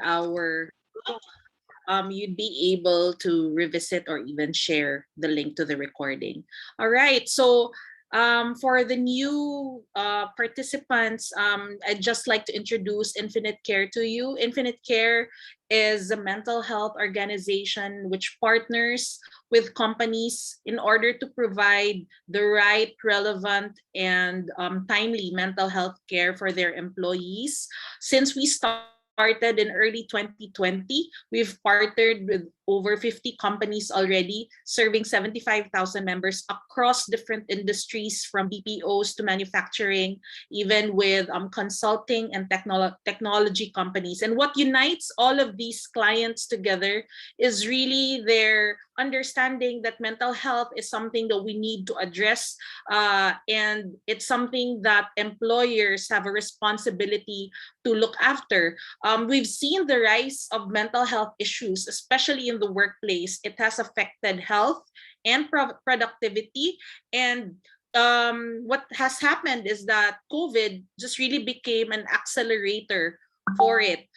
our you'd be able to revisit or even share the link to the recording. All right, so for the new participants, I'd just like to introduce Infinite Care to you. Infinite Care is a mental health organization which partners with companies in order to provide the right, relevant, and timely mental health care for their employees. Since we started in early 2020, we've partnered with over 50 companies already, serving 75,000 members across different industries from BPOs to manufacturing, even with consulting and technology companies. And what unites all of these clients together is really their understanding that mental health is something that we need to address, and it's something that employers have a responsibility to look after. We've seen the rise of mental health issues, especially in the workplace. It has affected health and productivity. And what has happened is that COVID just really became an accelerator for it.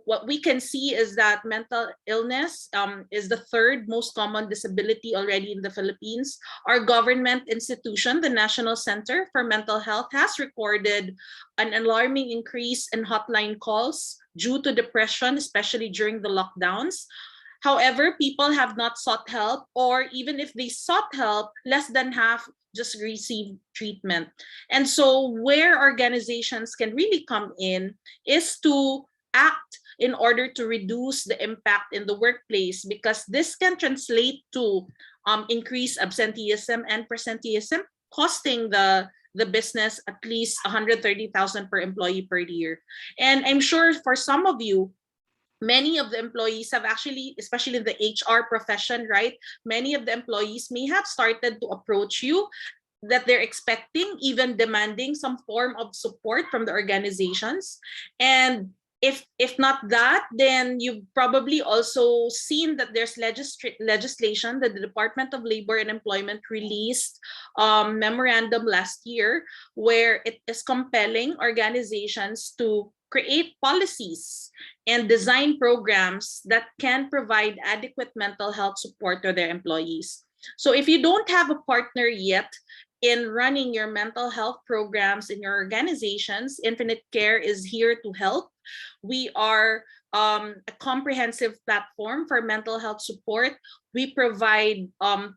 What we can see is that mental illness is the third most common disability already in the Philippines. Our government institution, the National Center for Mental Health, has recorded an alarming increase in hotline calls due to depression, especially during the lockdowns. However, people have not sought help, or even if they sought help, less than half just receive treatment. And so, where organizations can really come in is to act in order to reduce the impact in the workplace, because this can translate to increased absenteeism and presenteeism, costing the business at least 130,000 per employee per year. And I'm sure for some of you, many of the employees have actually, especially in the HR profession, right? Many of the employees may have started to approach you that they're expecting, even demanding some form of support from the organizations. And if not that, then you've probably also seen that there's legislation that the Department of Labor and Employment released memorandum last year, where it is compelling organizations to create policies and design programs that can provide adequate mental health support to their employees. So if you don't have a partner yet in running your mental health programs in your organizations, Infinite Care is here to help. We are a comprehensive platform for mental health support. We provide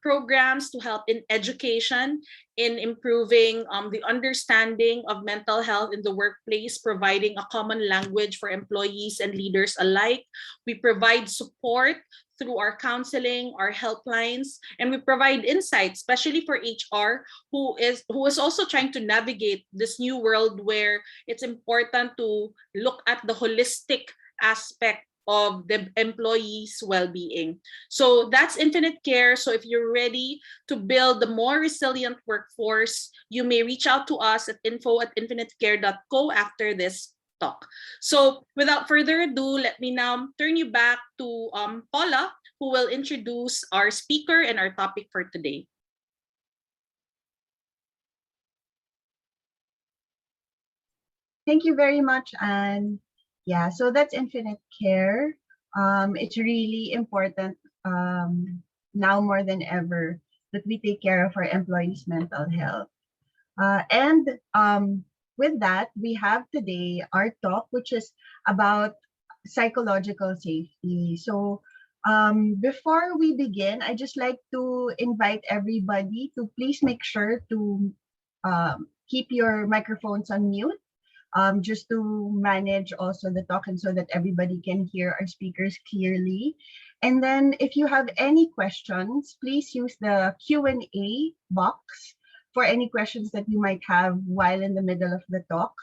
programs to help in education, in improving the understanding of mental health in the workplace, providing a common language for employees and leaders alike. We provide support through our counseling, our helplines, and we provide insights, especially for HR, who is also trying to navigate this new world where it's important to look at the holistic aspect of the employee's well-being. So that's Infinite Care. So if you're ready to build a more resilient workforce, you may reach out to us at info@infinitecare.co after this talk. So without further ado, let me now turn you back to Paula, who will introduce our speaker and our topic for today. Thank you very much, Anne. Yeah, so that's Infinite Care. It's really important now more than ever that we take care of our employees' mental health. And with that, we have today our talk, which is about psychological safety. So before we begin, I just like to invite everybody to please make sure to keep your microphones on mute, just to manage also the talk and so that everybody can hear our speakers clearly. And then if you have any questions, please use the Q&A box for any questions that you might have while in the middle of the talk.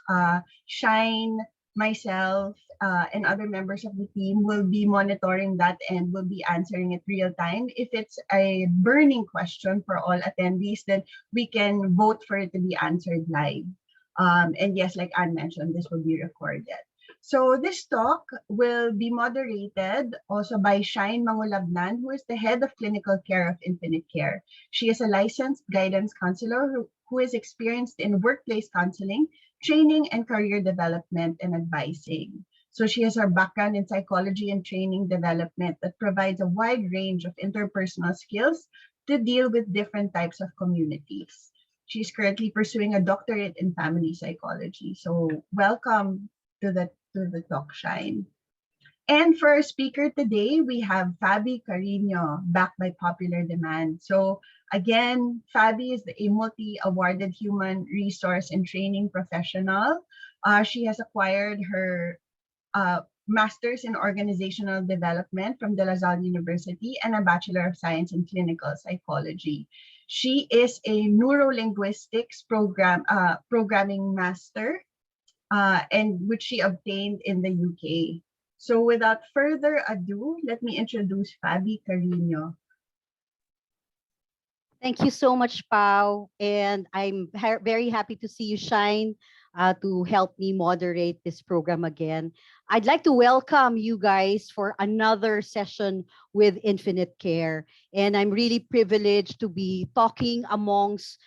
Shyne, myself, and other members of the team will be monitoring that and will be answering it real time. If it's a burning question for all attendees, then we can vote for it to be answered live. And yes, like Anne mentioned, this will be recorded. So this talk will be moderated also by Shyne Mangulabnan, who is the head of clinical care of Infinite Care. She is a licensed guidance counselor who is experienced in workplace counseling, training, and career development and advising. So she has her background in psychology and training development that provides a wide range of interpersonal skills to deal with different types of communities. She's currently pursuing a doctorate in family psychology. So welcome to the talk, Shyne. And for our speaker today, we have Fabi Cariño, backed by popular demand. So again, Fabi is a multi-awarded human resource and training professional. She has acquired her master's in organizational development from De La Salle University and a Bachelor of Science in Clinical Psychology. She is a neurolinguistics programming master, and which she obtained in the UK. So without further ado, let me introduce Fabi Cariño. Thank you so much, Pau. And I'm very happy to see you, Shyne, to help me moderate this program again. I'd like to welcome you guys for another session with Infinite Care. And I'm really privileged to be talking amongst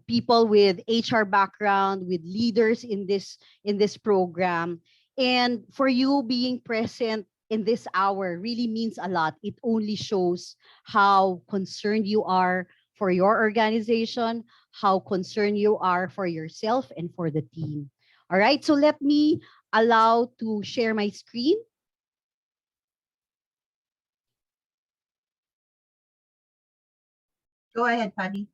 people with HR background, with leaders in this program. And for you being present in this hour really means a lot. It only shows how concerned you are for your organization, how concerned you are for yourself and for the team. All right, so let me allow to share my screen. Go ahead, Fabi.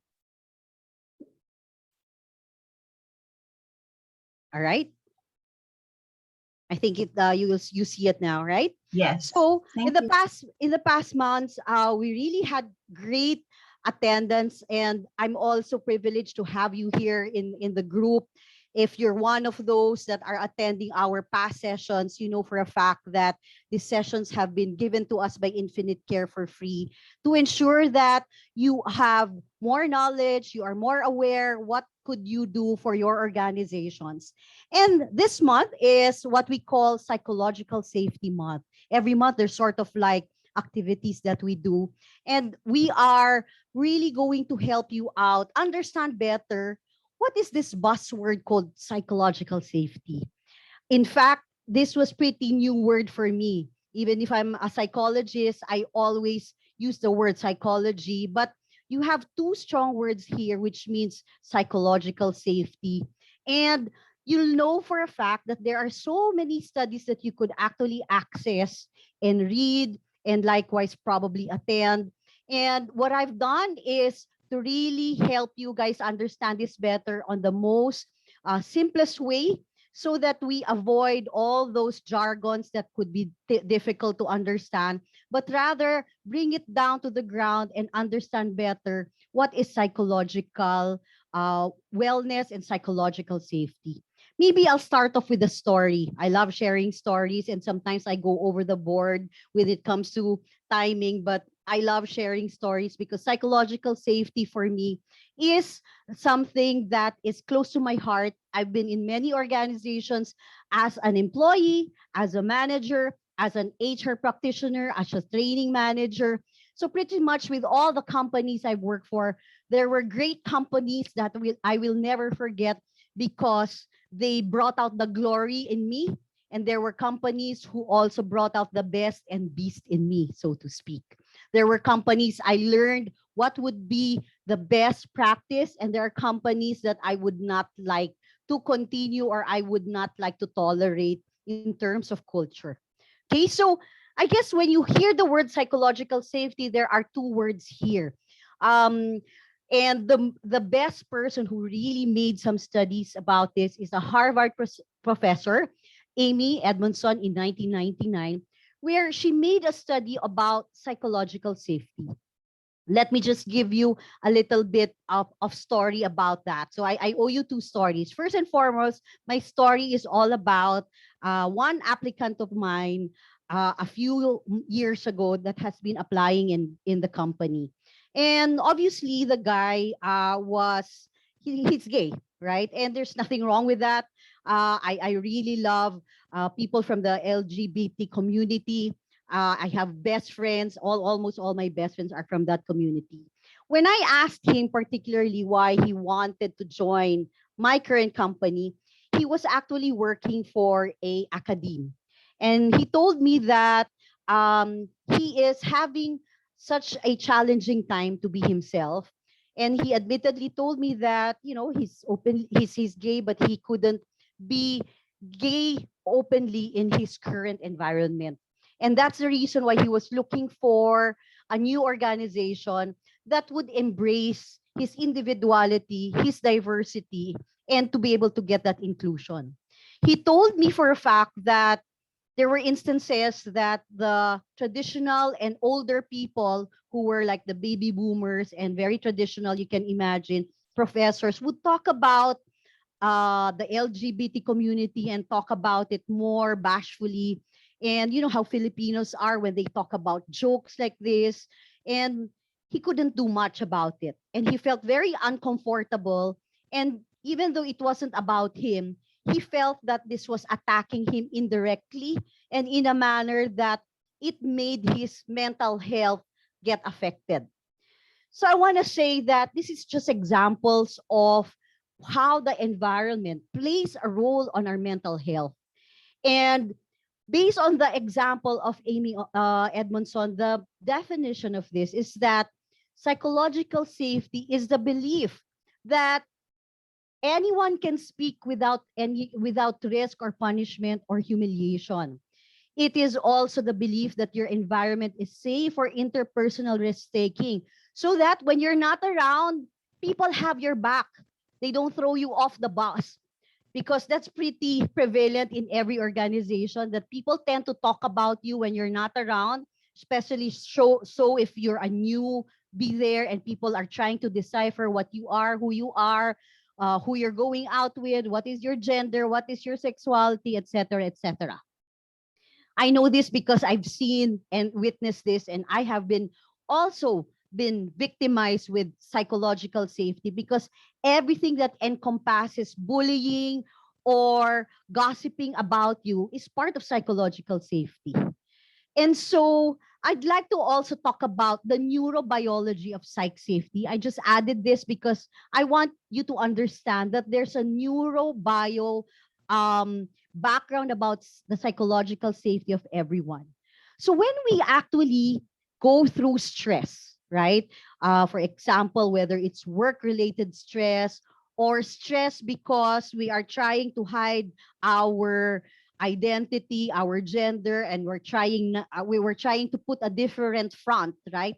All right. I think you see it now, right? Yes. So Thank you. in the past months, we really had great attendance, and I'm also privileged to have you here in the group. If you're one of those that are attending our past sessions, you know for a fact that these sessions have been given to us by Infinite Care for free to ensure that you have more knowledge, you are more aware what could you do for your organizations. And this month is what we call Psychological Safety Month. Every month, there's sort of like activities that we do. And we are really going to help you out, understand better what is this buzzword called psychological safety. In fact, this was pretty new word for me. Even if I'm a psychologist, I always use the word psychology, but you have two strong words here, which means psychological safety. And you'll know for a fact that there are so many studies that you could actually access and read and likewise probably attend. And what I've done is to really help you guys understand this better on the most simplest way so that we avoid all those jargons that could be difficult to understand, but rather bring it down to the ground and understand better what is psychological wellness and psychological safety. Maybe I'll start off with a story. I love sharing stories, and sometimes I go over the board when it comes to timing, but I love sharing stories because psychological safety for me is something that is close to my heart. I've been in many organizations as an employee, as a manager, as an HR practitioner, as a training manager. So pretty much with all the companies I've worked for, there were great companies that I will never forget because they brought out the glory in me. And there were companies who also brought out the best and beast in me, so to speak. There were companies I learned what would be the best practice, and there are companies that I would not like to continue or I would not like to tolerate in terms of culture. Okay, so I guess when you hear the word psychological safety, there are two words here. Um, and the best person who really made some studies about this is a Harvard professor, Amy Edmondson, in 1999, where she made a study about psychological safety. Let me just give you a little bit of story about that. So I owe you two stories. First and foremost, my story is all about one applicant of mine a few years ago that has been applying in the company. And obviously the guy he's gay, right? And there's nothing wrong with that. I really love people from the LGBT community. I have best friends. Almost all my best friends are from that community. When I asked him particularly why he wanted to join my current company, he was actually working for a academe. And he told me that he is having such a challenging time to be himself. And he admittedly told me that, he's gay, but he couldn't be gay openly in his current environment. And that's the reason why he was looking for a new organization that would embrace his individuality, his diversity, and to be able to get that inclusion. He told me for a fact that there were instances that the traditional and older people who were like the baby boomers and very traditional, you can imagine, professors would talk about the LGBT community and talk about it more bashfully. And you know how Filipinos are when they talk about jokes like this. And he couldn't do much about it. And he felt very uncomfortable. And even though it wasn't about him, he felt that this was attacking him indirectly and in a manner that it made his mental health get affected. So I want to say that this is just examples of how the environment plays a role on our mental health. And based on the example of Amy Edmondson, the definition of this is that psychological safety is the belief that anyone can speak without risk or punishment or humiliation. It is also the belief that your environment is safe for interpersonal risk taking, so that when you're not around, people have your back. They don't throw you off the bus, because that's pretty prevalent in every organization, that people tend to talk about you when you're not around, especially so if you're a new be there and people are trying to decipher what you are, who you're going out with, what is your gender, what is your sexuality, etc., etc. I know this because I've seen and witnessed this, and I have been also been victimized with psychological safety, because everything that encompasses bullying or gossiping about you is part of psychological safety. And so I'd like to also talk about the neurobiology of psych safety. I just added this because I want you to understand that there's a neurobio background about the psychological safety of everyone. So when we actually go through stress, right? For example, whether it's work-related stress or stress because we are trying to hide our identity, our gender, and we were trying to put a different front, right?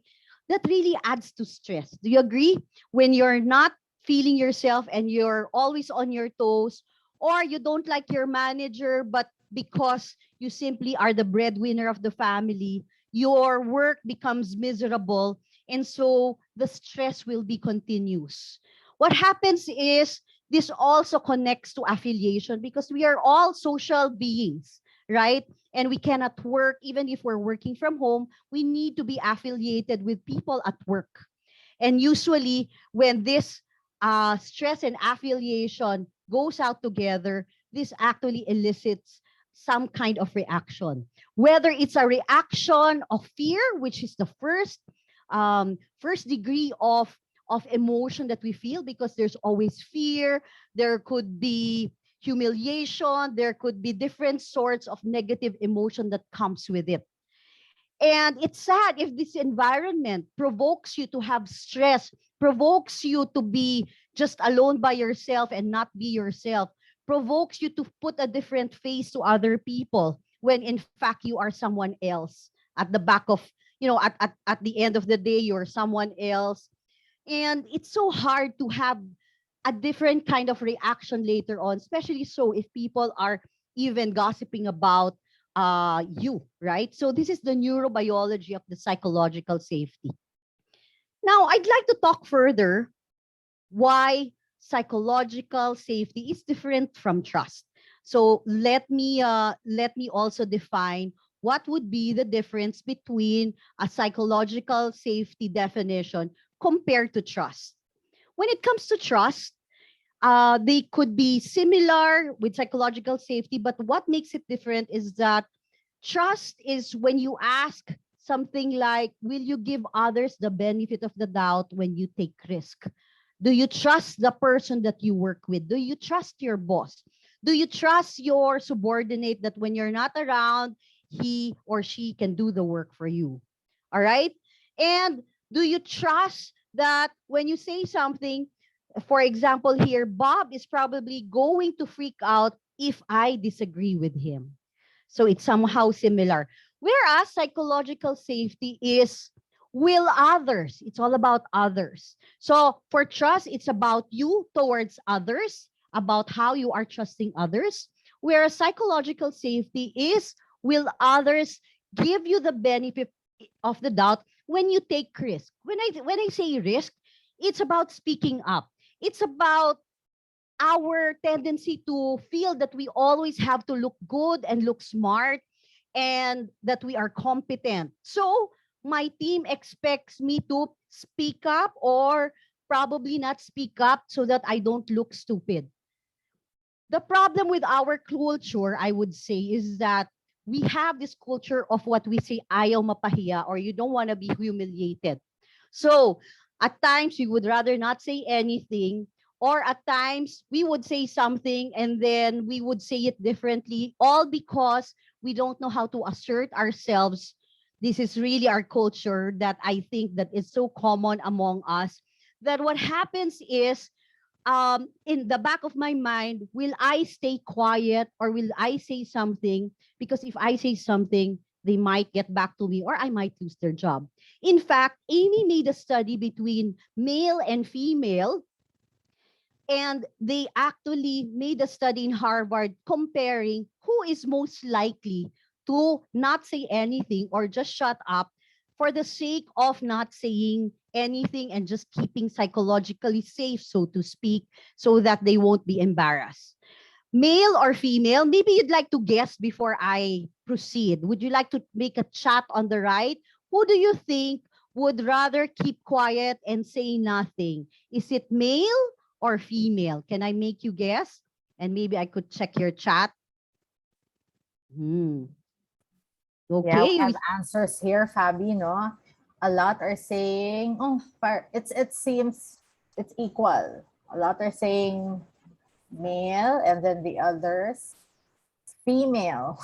That really adds to stress. Do you agree? When you're not feeling yourself and you're always on your toes, or you don't like your manager, but because you simply are the breadwinner of the family, your work becomes miserable, and so the stress will be continuous. What happens is this also connects to affiliation, because we are all social beings, right? And we cannot work, even if we're working from home, we need to be affiliated with people at work. And usually, when this stress and affiliation goes out together, this actually elicits some kind of reaction. Whether it's a reaction of fear, which is the first degree of emotion that we feel, because there's always fear. There could be humiliation. There could be different sorts of negative emotion that comes with it. And it's sad if this environment provokes you to have stress, provokes you to be just alone by yourself and not be yourself, provokes you to put a different face to other people when in fact you are someone else at the back of, at the end of the day, you're someone else. And it's so hard to have a different kind of reaction later on, especially so if people are even gossiping about you, right? So this is the neurobiology of the psychological safety. Now, I'd like to talk further why psychological safety is different from trust. So let me also define what would be the difference between a psychological safety definition compared to trust. When it comes to trust, they could be similar with psychological safety, but what makes it different is that trust is when you ask something like, will you give others the benefit of the doubt when you take risk? Do you trust the person that you work with? Do you trust your boss? Do you trust your subordinate that when you're not around, he or she can do the work for you? All right. And do you trust that when you say something, for example, here, Bob is probably going to freak out if I disagree with him. So it's somehow similar. Whereas psychological safety is will others. It's all about others. So for trust, it's about you towards others, about how you are trusting others. Whereas psychological safety is will others give you the benefit of the doubt when you take risk. When I say risk, it's about speaking up. It's about our tendency to feel that we always have to look good and look smart and that we are competent. So my team expects me to speak up or probably not speak up so that I don't look stupid. The problem with our culture, I would say, is that we have this culture of what we say, ayaw mapahiya, or you don't want to be humiliated. So at times we would rather not say anything, or at times we would say something and then we would say it differently, all because we don't know how to assert ourselves. This is really our culture that I think that is so common among us, that what happens is in the back of my mind, will I stay quiet or will I say something? Because if I say something, they might get back to me or I might lose their job. In fact, Amy made a study between male and female, and they actually made a study in Harvard comparing who is most likely to not say anything or just shut up for the sake of not saying anything and just keeping psychologically safe, so to speak, so that they won't be embarrassed. Male or female? Maybe you'd like to guess before I proceed. Would you like to make a chat on the right? Who do you think would rather keep quiet and say nothing? Is it male or female? Can I make you guess? And maybe I could check your chat. Hmm. Yeah, we Okay. have answers here, Fabi, no? A lot are saying, oh, it seems it's equal. A lot are saying male, and then the others female.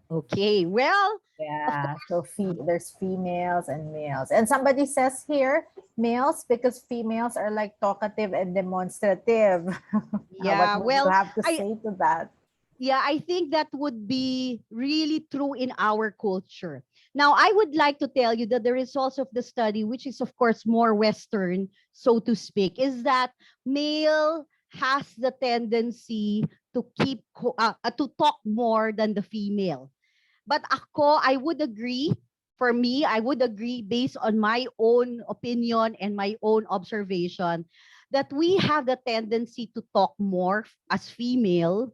Okay. Well, of Yeah, course. so there's females and males. And somebody says here, males, because females are like talkative and demonstrative. What Yeah. would you Well, have to I say to that? yeah, I think that would be really true in our culture. Now, I would like to tell you that the results of the study, which is of course more Western, so to speak, is that male has the tendency to to talk more than the female. But ako, I would agree. For me, I would agree based on my own opinion and my own observation that we have the tendency to talk more as female.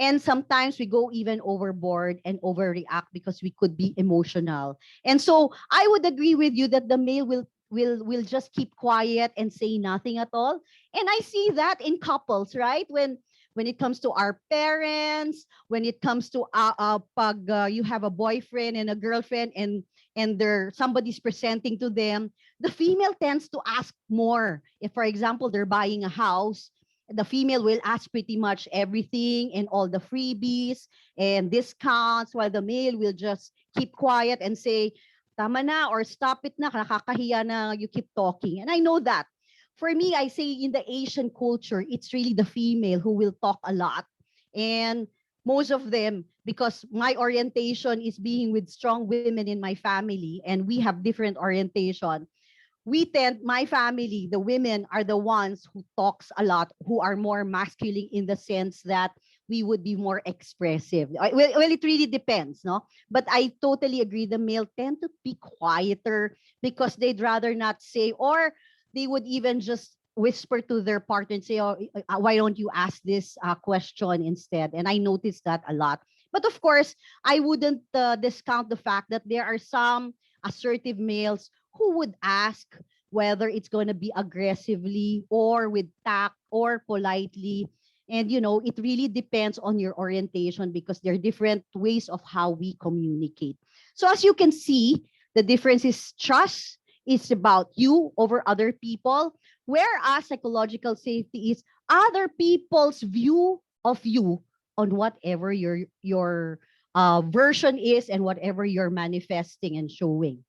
And sometimes we go even overboard and overreact because we could be emotional. And so I would agree with you that the male will just keep quiet and say nothing at all. And I see that in couples, right? When it comes to our parents, when it comes to pag you have a boyfriend and a girlfriend and somebody's presenting to them, the female tends to ask more. If, for example, they're buying a house, the female will ask pretty much everything and all the freebies and discounts, while the male will just keep quiet and say, tama na, or stop it na, nakakahiya na you keep talking. And I know that. For me, I say in the Asian culture, it's really the female who will talk a lot. And most of them, because my orientation is being with strong women in my family, and we have different orientation, my family, the women are the ones who talks a lot, who are more masculine in the sense that we would be more expressive. Well, it really depends, no? But I totally agree. The male tend to be quieter because they'd rather not say, or they would even just whisper to their partner and say, oh, why don't you ask this question instead? And I noticed that a lot. But of course, I wouldn't discount the fact that there are some assertive males who would ask whether it's going to be aggressively or with tact or politely. And, it really depends on your orientation because there are different ways of how we communicate. So as you can see, the difference is trust is about you over other people, whereas psychological safety is other people's view of you on whatever your version is and whatever you're manifesting and showing.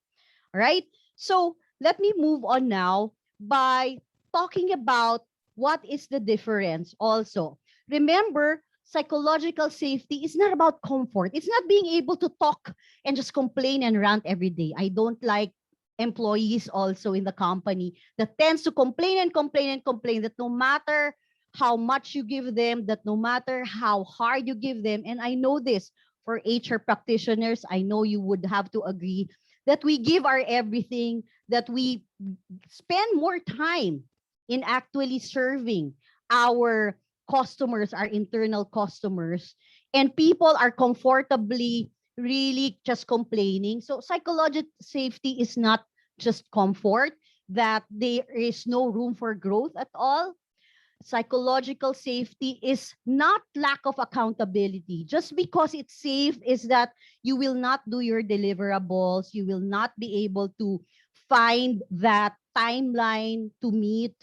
All right. So let me move on now by talking about what is the difference also. Remember, psychological safety is not about comfort. It's not being able to talk and just complain and rant every day. I don't like employees also in the company that tends to complain and complain and complain, that no matter how much you give them, that no matter how hard you give them, and I know this for HR practitioners, I know you would have to agree that we give our everything, that we spend more time in actually serving our customers, our internal customers, and people are comfortably really just complaining. So psychological safety is not just comfort, that there is no room for growth at all. Psychological safety is not lack of accountability. Just because it's safe is that you will not do your deliverables, you will not be able to find that timeline to meet.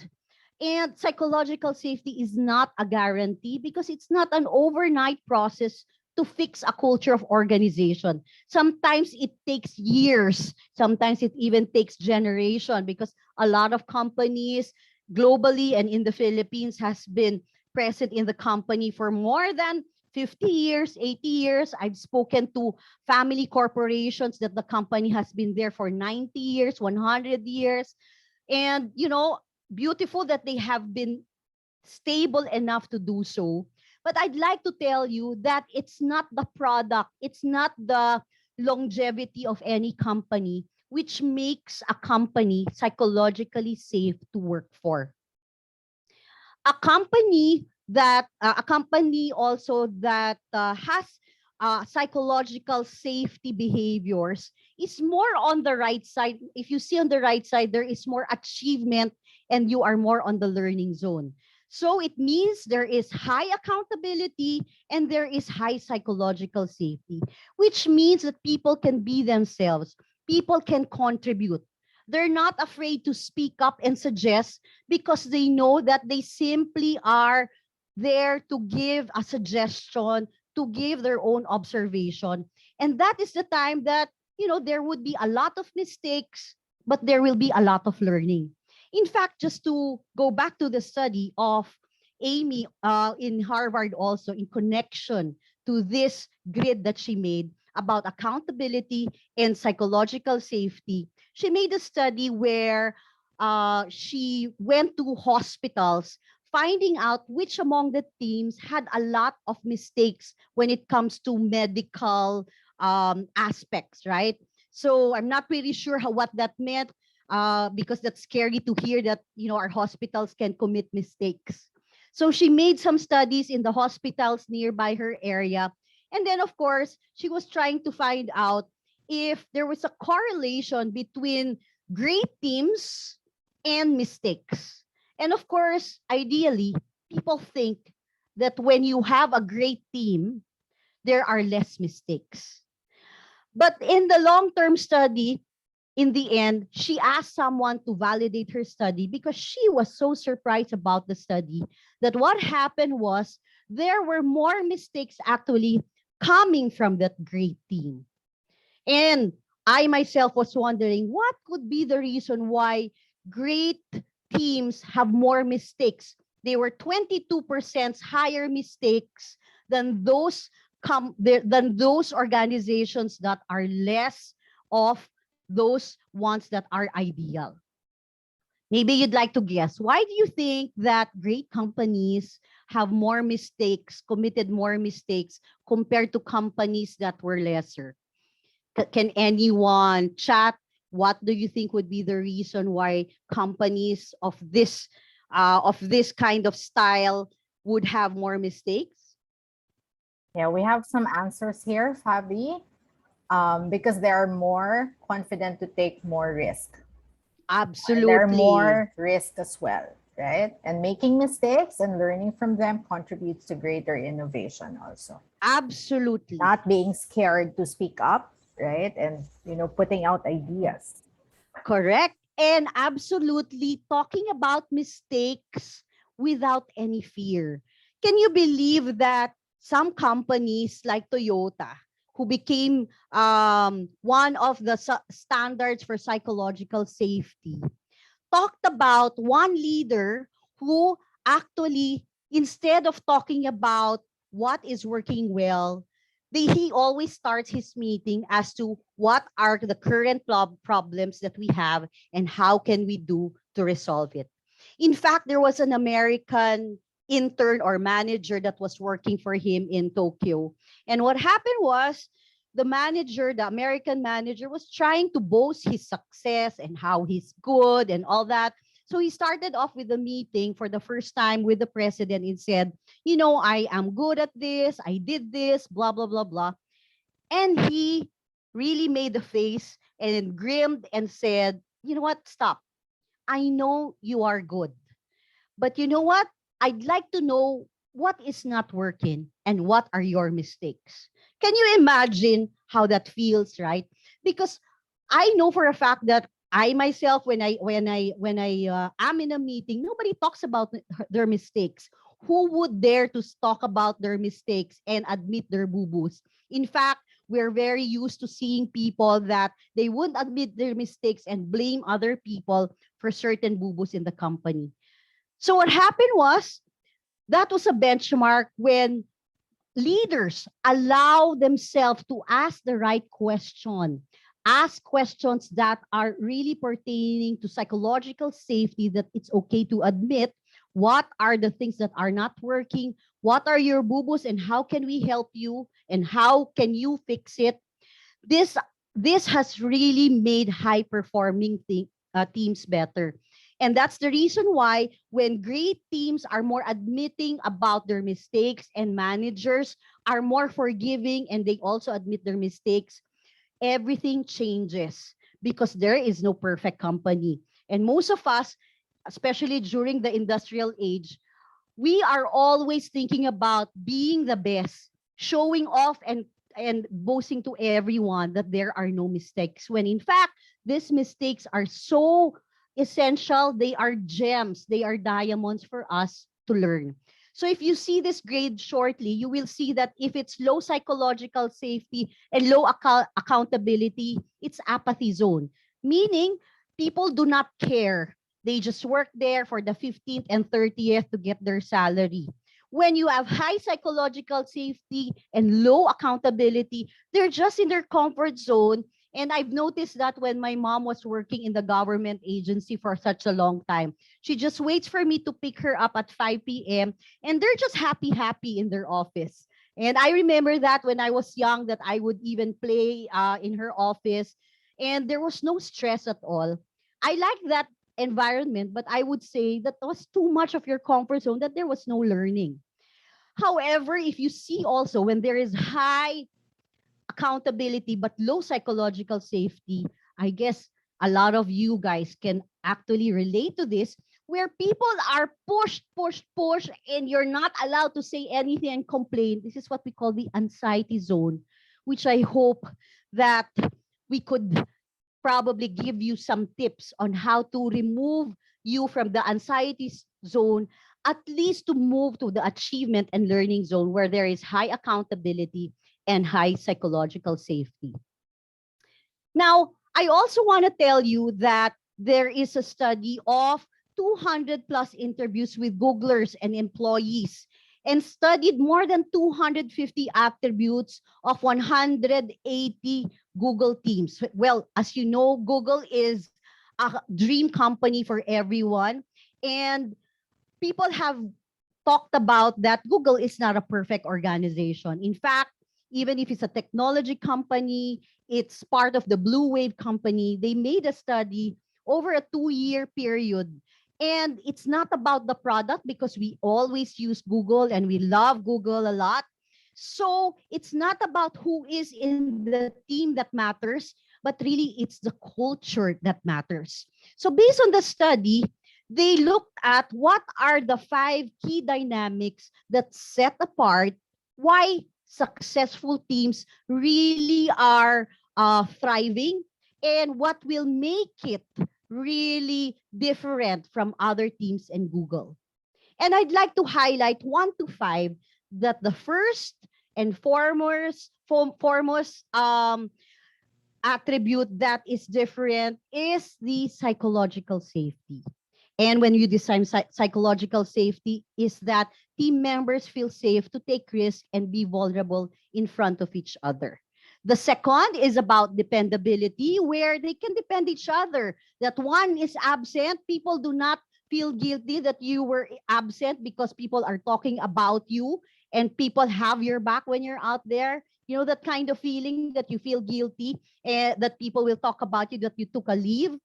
And psychological safety is not a guarantee because it's not an overnight process to fix a culture of organization. Sometimes it takes years, sometimes it even takes generation, because a lot of companies globally and in the Philippines has been present in the company for more than 50 years, 80 years. I've spoken to family corporations that the company has been there for 90 years, 100 years. And, beautiful that they have been stable enough to do so. But I'd like to tell you that it's not the product, it's not the longevity of any company which makes a company psychologically safe to work for. A company also that has psychological safety behaviors is more on the right side. If you see on the right side, there is more achievement and you are more on the learning zone. So it means there is high accountability and there is high psychological safety, which means that people can be themselves, people can contribute. They're not afraid to speak up and suggest because they know that they simply are there to give a suggestion, to give their own observation. And that is the time that, there would be a lot of mistakes, but there will be a lot of learning. In fact, just to go back to the study of Amy in Harvard also in connection to this grid that she made about accountability and psychological safety, she made a study where she went to hospitals finding out which among the teams had a lot of mistakes when it comes to medical aspects, right? So I'm not really sure what that meant because that's scary to hear that, our hospitals can commit mistakes. So she made some studies in the hospitals nearby her area. And then, of course, she was trying to find out if there was a correlation between great teams and mistakes. And of course, ideally, people think that when you have a great team, there are less mistakes. But in the long-term study, in the end, she asked someone to validate her study because she was so surprised about the study that what happened was there were more mistakes actually coming from that great team. And I myself was wondering what could be the reason why great teams have more mistakes. They were 22% higher mistakes than those organizations that are less of those ones that are ideal. Maybe you'd like to guess, why do you think that great companies have more mistakes, committed more mistakes compared to companies that were lesser? Can anyone chat? What do you think would be the reason why companies of this kind of style would have more mistakes? Yeah, we have some answers here, Fabi. Because they are more confident to take more risk. Absolutely. They're more risk as well, right? And making mistakes and learning from them contributes to greater innovation also. Absolutely. Not being scared to speak up, right? And, putting out ideas. Correct. And absolutely talking about mistakes without any fear. Can you believe that some companies like Toyota, who became one of the standards for psychological safety, talked about one leader who actually, instead of talking about what is working well, he always starts his meeting as to what are the current problems that we have and how can we do to resolve it. In fact, there was an American intern or manager that was working for him in Tokyo. And what happened was the manager, the American manager, was trying to boast his success and how he's good and all that. So he started off with a meeting for the first time with the president and said, you know, I am good at this, I did this, blah, blah, blah, blah. And he really made the face and grinned and said, you know what, stop. I know you are good. But you know what? I'd like to know what is not working and what are your mistakes. Can you imagine how that feels, right? Because I know for a fact that I myself, when I am in a meeting, nobody talks about their mistakes. Who would dare to talk about their mistakes and admit their boo-boos? In fact, we're very used to seeing people that they wouldn't admit their mistakes and blame other people for certain boo-boos in the company. So what happened was that was a benchmark when leaders allow themselves to ask the right question, ask questions that are really pertaining to psychological safety, that it's okay to admit what are the things that are not working, what are your boo-boos, and how can we help you, and how can you fix it. This this has really made high performing teams better. And that's the reason why when great teams are more admitting about their mistakes and managers are more forgiving and they also admit their mistakes, everything changes because there is no perfect company. And most of us, especially during the industrial age, we are always thinking about being the best, showing off and boasting to everyone that there are no mistakes, when in fact these mistakes are so essential. They are gems, they are diamonds for us to learn. So if you see this grade shortly, you will see that if it's low psychological safety and low accountability, it's apathy zone, meaning people do not care. They just work there for the 15th and 30th to get their salary. When you have high psychological safety and low accountability, they're just in their comfort zone. And I've noticed that when my mom was working in the government agency for such a long time, she just waits for me to pick her up at 5 p.m. and they're just happy in their office. And I remember that when I was young, that I would even play in her office and there was no stress at all. I like that environment, but I would say that was too much of your comfort zone, that there was no learning. However, if you see also when there is high accountability but low psychological safety, I guess a lot of you guys can actually relate to this, where people are pushed, and you're not allowed to say anything and complain. This is what we call the anxiety zone, which I hope that we could probably give you some tips on how to remove you from the anxiety zone, at least to move to the achievement and learning zone where there is high accountability and high psychological safety. Now, I also want to tell you that there is a study of 200 plus interviews with Googlers and employees and studied more than 250 attributes of 180 Google teams. Well, as you know, Google is a dream company for everyone. And people have talked about that Google is not a perfect organization. In fact, even if it's a technology company, it's part of the Blue Wave company. They made a study over a 2-year period. And it's not about the product because we always use Google and we love Google a lot. So it's not about who is in the team that matters, but really it's the culture that matters. So based on the study, they looked at what are the 5 key dynamics that set apart why successful teams really are thriving and what will make it really different from other teams in Google. And I'd like to highlight 1 to 5 that the first and foremost attribute that is different is the psychological safety. And when you design psychological safety, is that team members feel safe to take risks and be vulnerable in front of each other. The second is about dependability, where they can depend each other. That one is absent, people do not feel guilty that you were absent because people are talking about you and people have your back when you're out there. You know, that kind of feeling that you feel guilty and that people will talk about you that you took a leave.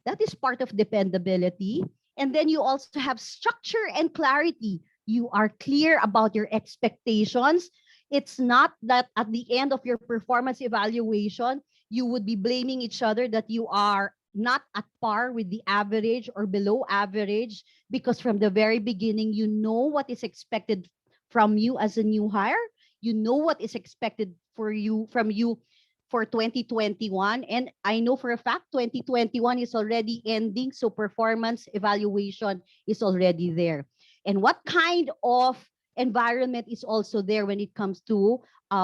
That is part of dependability. And then you also have structure and clarity. You are clear about your expectations. It's not that at the end of your performance evaluation, you would be blaming each other that you are not at par with the average or below average, because from the very beginning, you know what is expected from you as a new hire. You know what is expected from you for 2021. And I know for a fact 2021 is already ending, so performance evaluation is already there. And what kind of environment is also there when it comes to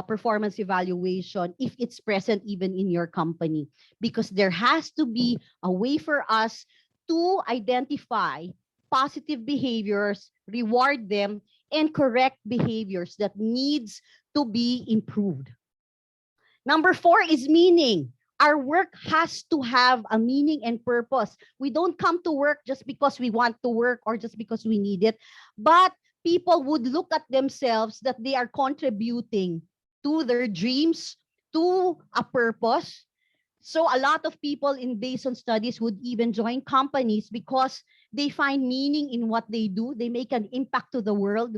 performance evaluation, if it's present even in your company? Because there has to be a way for us to identify positive behaviors, reward them, and correct behaviors that needs to be improved. Number 4 is meaning. Our work has to have a meaning and purpose. We don't come to work just because we want to work or just because we need it, but people would look at themselves that they are contributing to their dreams, to a purpose. So a lot of people in based on studies would even join companies because they find meaning in what they do. They make an impact to the world,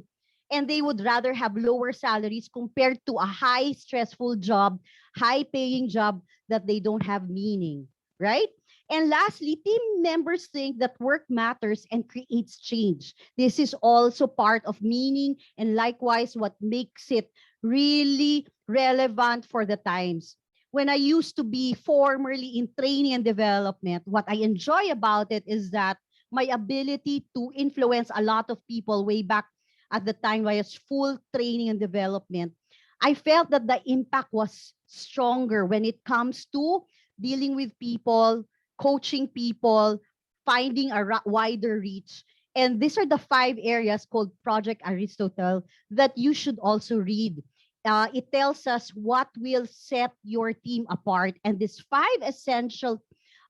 and they would rather have lower salaries compared to a high stressful job, high paying job that they don't have meaning, right? And lastly, team members think that work matters and creates change. This is also part of meaning, and likewise what makes it really relevant for the times. When I used to be formerly in training and development, what I enjoy about it is that my ability to influence a lot of people way back at the time when I was full training and development, I felt that the impact was stronger when it comes to dealing with people, coaching people, finding a wider reach. And these are the 5 areas called Project Aristotle that you should also read. It tells us what will set your team apart. And these 5 essential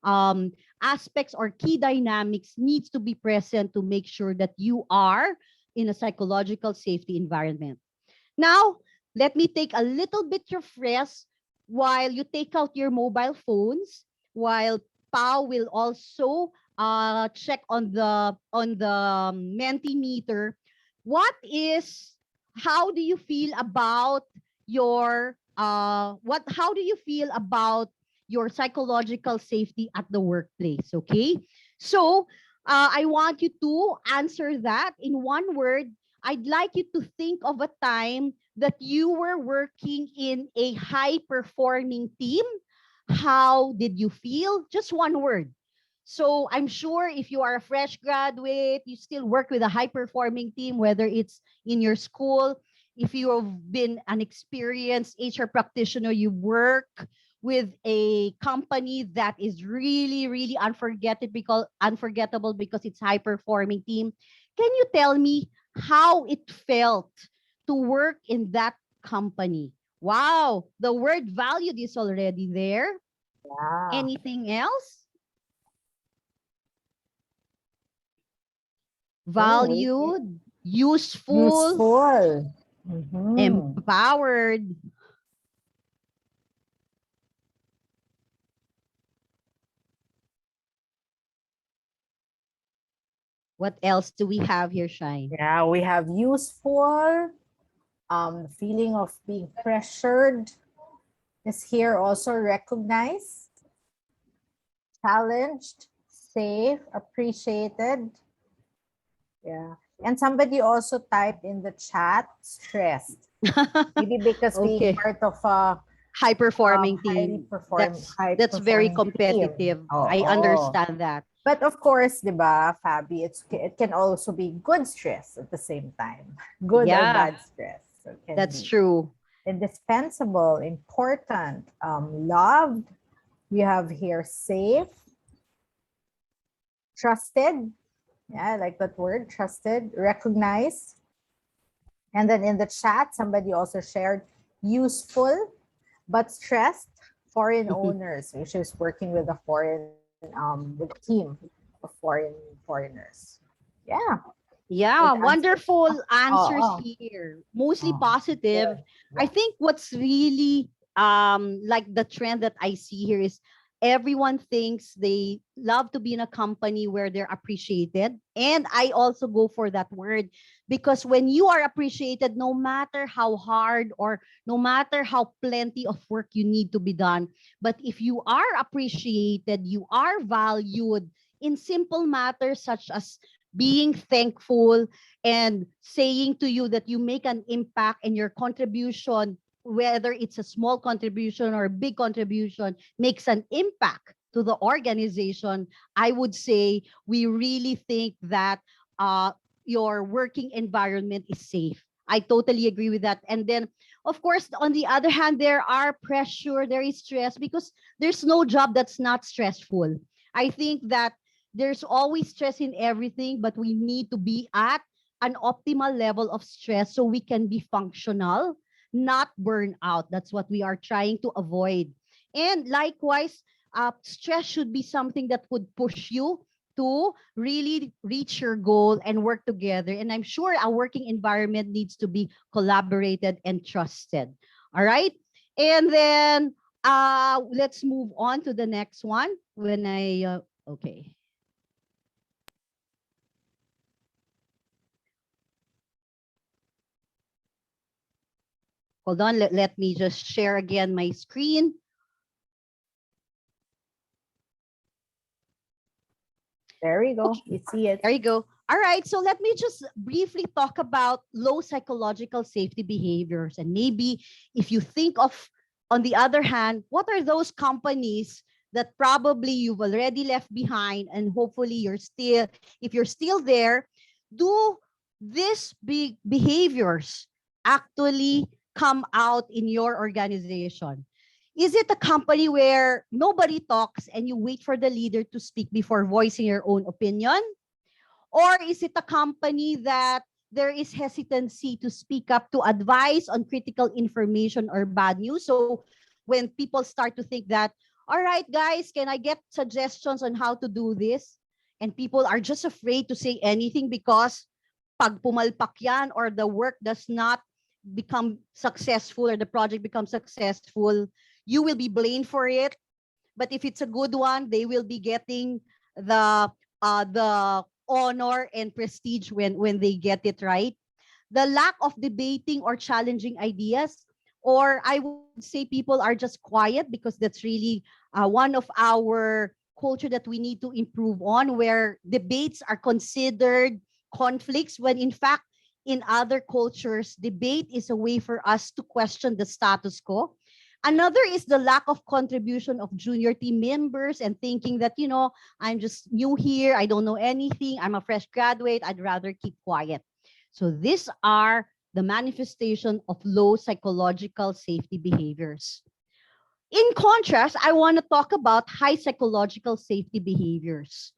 aspects or key dynamics needs to be present to make sure that you are in a psychological safety environment. Now, let me take a little bit of rest while you take out your mobile phones, while Pau will also check on the Menti Meter. How do you feel about your how do you feel about your psychological safety at the workplace? Okay, so I want you to answer that in one word. I'd like you to think of a time that you were working in a high performing team. How did you feel? Just one word. So I'm sure if you are a fresh graduate, you still work with a high performing team, whether it's in your school. If you've been an experienced HR practitioner, you work with a company that is really, really unforgettable because it's high performing team. Can you tell me how it felt to work in that company? Wow, the word valued is already there. Yeah. Anything else? Valued, useful, Useful. Mhm. empowered. What else do we have here, Shyne? Yeah, we have useful. The feeling of being pressured is here also recognized, challenged, safe, appreciated. Yeah. And somebody also typed in the chat, stressed. Maybe because being Okay. part of a High performing highly team. perform, That's very high-performing team. competitive. Oh, I understand that. But of course, di ba, Fabi, it can also be good stress at the same time. Good or Yeah. bad stress. So it can That's be true. indispensable, important, loved. We have here safe, trusted. Yeah, I like that word, trusted, recognized. And then in the chat, somebody also shared useful, but stressed foreign owners, which is working with a foreign, with a team of foreigners. Yeah. Yeah, Good answer. wonderful answers Oh, here. Mostly oh, positive. good. I Yeah. think what's really like the trend that I see here is everyone thinks they love to be in a company where they're appreciated. And I also go for that word because when you are appreciated, no matter how hard or no matter how plenty of work you need to be done, but if you are appreciated, you are valued in simple matters such as being thankful and saying to you that you make an impact and your contribution, whether it's a small contribution or a big contribution, makes an impact to the organization. I would say we really think that your working environment is safe. I totally agree with that. And then, of course, on the other hand, there are pressure, there is stress because there's no job that's not stressful. I think that there's always stress in everything, but we need to be at an optimal level of stress so we can be functional, not burn out. That's what we are trying to avoid. And likewise, stress should be something that would push you to really reach your goal and work together. And I'm sure a working environment needs to be collaborated and trusted. All right. And then let's move on to the next one. Okay. Hold on, let me just share again my screen. There we go. Okay, You see it. there you go. All right, so let me just briefly talk about low psychological safety behaviors. And maybe if you think of, on the other hand, what are those companies that probably you've already left behind and hopefully you're still, if you're still there, do these big behaviors actually come out in your organization? Is it a company where nobody talks and you wait for the leader to speak before voicing your own opinion? Or is it a company that there is hesitancy to speak up to advise on critical information or bad news? So when people start to think that, all right, guys, can I get suggestions on how to do this? And people are just afraid to say anything because pag pumalpak yan or the work does not become successful or the project becomes successful, you will be blamed for it. But if it's a good one, they will be getting the honor and prestige when they get it right. The lack of debating or challenging ideas, or I would say people are just quiet because that's really one of our culture that we need to improve on, where debates are considered conflicts when in fact in other cultures debate is a way for us to question the status quo. Another is the lack of contribution of junior team members and thinking that, I'm just new here, I don't know anything, I'm a fresh graduate, I'd rather keep quiet. So these are the manifestation of low psychological safety behaviors. In contrast, I want to talk about high psychological safety behaviors.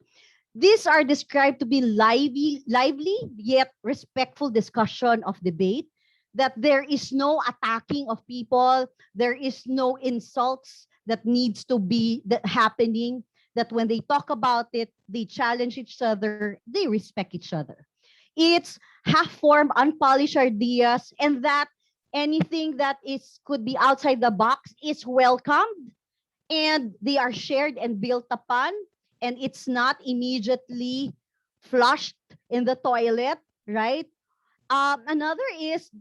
These are described to be lively yet respectful discussion of debate, that there is no attacking of people, there is no insults that needs to be happening, that when they talk about it, they challenge each other, they respect each other. It's half-formed, unpolished ideas, and that anything that is could be outside the box is welcomed, and they are shared and built upon, and it's not immediately flushed in the toilet, right? Another is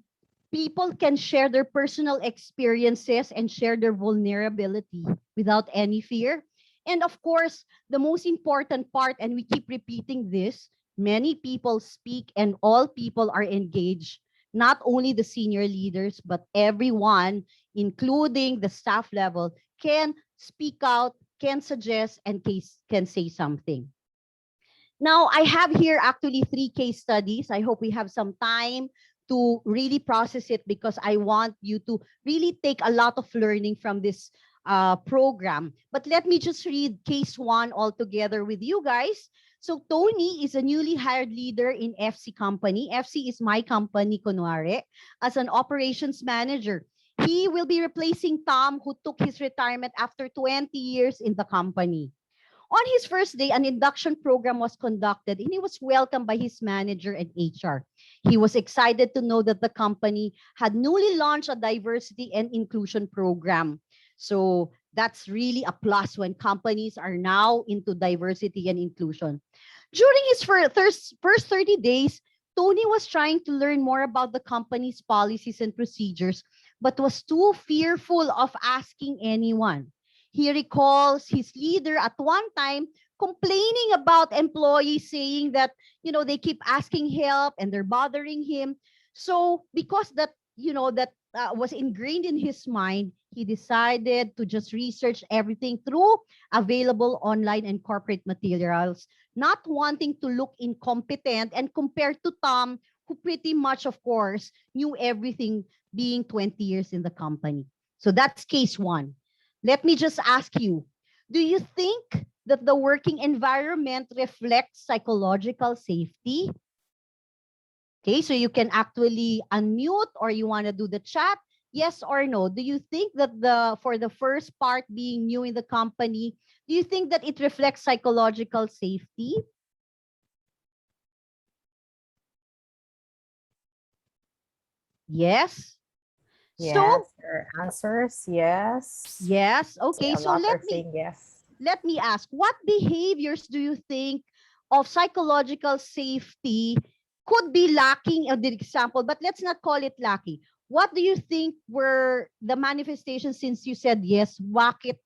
people can share their personal experiences and share their vulnerability without any fear. And of course, the most important part, and we keep repeating this, many people speak and all people are engaged, not only the senior leaders, but everyone, including the staff level, can speak out, can suggest, and can say something. Now, I have here actually 3 case studies. I hope we have some time to really process it because I want you to really take a lot of learning from this program. But let me just read case one all together with you guys. So Tony is a newly hired leader in FC company. FC is my company, kunwari, as an operations manager. He will be replacing Tom, who took his retirement after 20 years in the company. On his first day, an induction program was conducted and he was welcomed by his manager and HR. He was excited to know that the company had newly launched a diversity and inclusion program. So that's really a plus when companies are now into diversity and inclusion. During his first 30 days, Tony was trying to learn more about the company's policies and procedures, but was too fearful of asking anyone. He recalls his leader at one time complaining about employees saying that, they keep asking help and they're bothering him. So because that, that was ingrained in his mind, he decided to just research everything through available online and corporate materials, not wanting to look incompetent and compared to Tom, who pretty much, of course, knew everything being 20 years in the company. So that's case one. Let me just ask you, do you think that the working environment reflects psychological safety? Okay, so you can actually unmute or you want to do the chat. Yes or no? Do you think that for the first part being new in the company, do you think that it reflects psychological safety? Yes. Yes, So there are answers. Yes. yes. Okay, A so lot are saying yes. let me ask, what behaviors do you think of psychological safety could be lacking of the example, but let's not call it lacking. What do you think were the manifestations since you said yes, it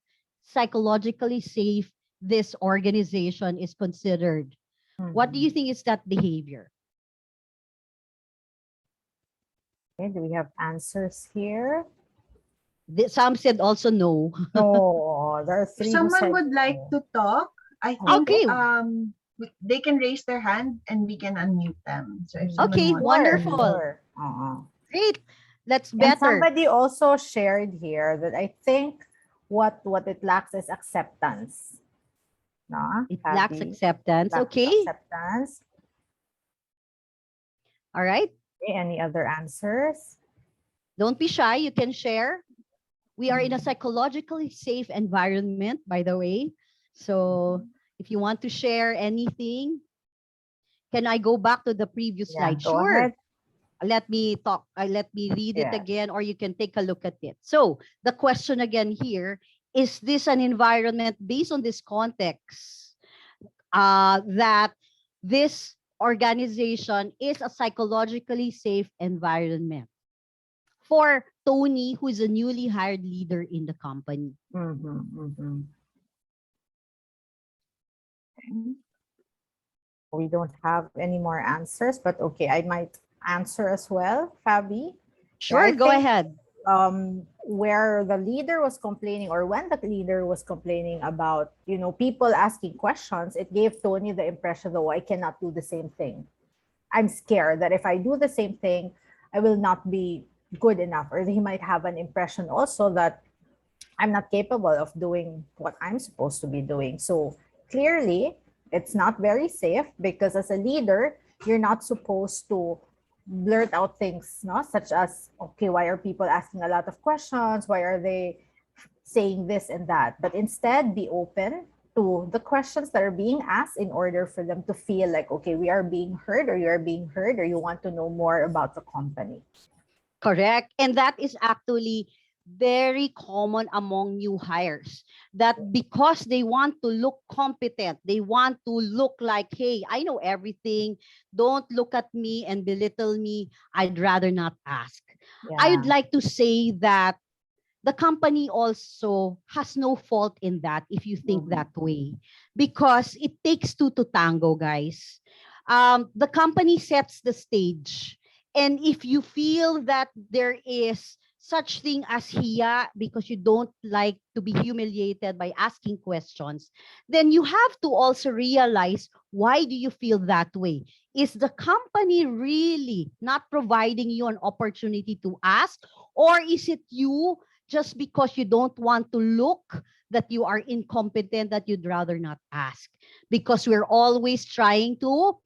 psychologically safe this organization is considered? What do you think is that behavior? Okay, do we have answers here? Some said also no. No, there are If three. someone would like to talk, I think Okay. they can raise their hand and we can unmute them. So if someone Okay, wants wonderful. to, Great. That's And better. somebody also shared here that I think what it lacks is acceptance. No? It lacks Fabi? acceptance. Lacks Okay. acceptance. All right. Okay, any other answers? Don't be shy. You can share. We are in a psychologically safe environment, by the way. So if you want to share anything, can I go back to the previous slide? Go Sure. ahead. Let me talk. Let me read it Yeah. again, or you can take a look at it. So the question again here, is this an environment based on this context that this organization is a psychologically safe environment for Tony, who is a newly hired leader in the company? We don't have any more answers, but okay, I might answer as well, Fabi. Sure, I go think, ahead. Where the leader was complaining, or when the leader was complaining about, people asking questions, it gave Tony the impression that, I cannot do the same thing. I'm scared that if I do the same thing, I will not be good enough. Or he might have an impression also that I'm not capable of doing what I'm supposed to be doing. So clearly, it's not very safe because as a leader, you're not supposed to blurt out things, no? Such as, okay, why are people asking a lot of questions? Why are they saying this and that? But instead, be open to the questions that are being asked in order for them to feel like, okay, we are being heard, or you are being heard, or you want to know more about the company. Correct. And that is actually very common among new hires, that because they want to look competent, they want to look like, hey, I know everything. Don't look at me and belittle me. I'd rather not ask. Yeah. I would like to say that the company also has no fault in that if you think that way, because it takes two to tango, guys. The company sets the stage. And if you feel that there is such thing as hiya because you don't like to be humiliated by asking questions, then you have to also realize, why do you feel that way? Is the company really not providing you an opportunity to ask? Or is it you just because you don't want to look that you are incompetent that you'd rather not ask? Because we're always trying to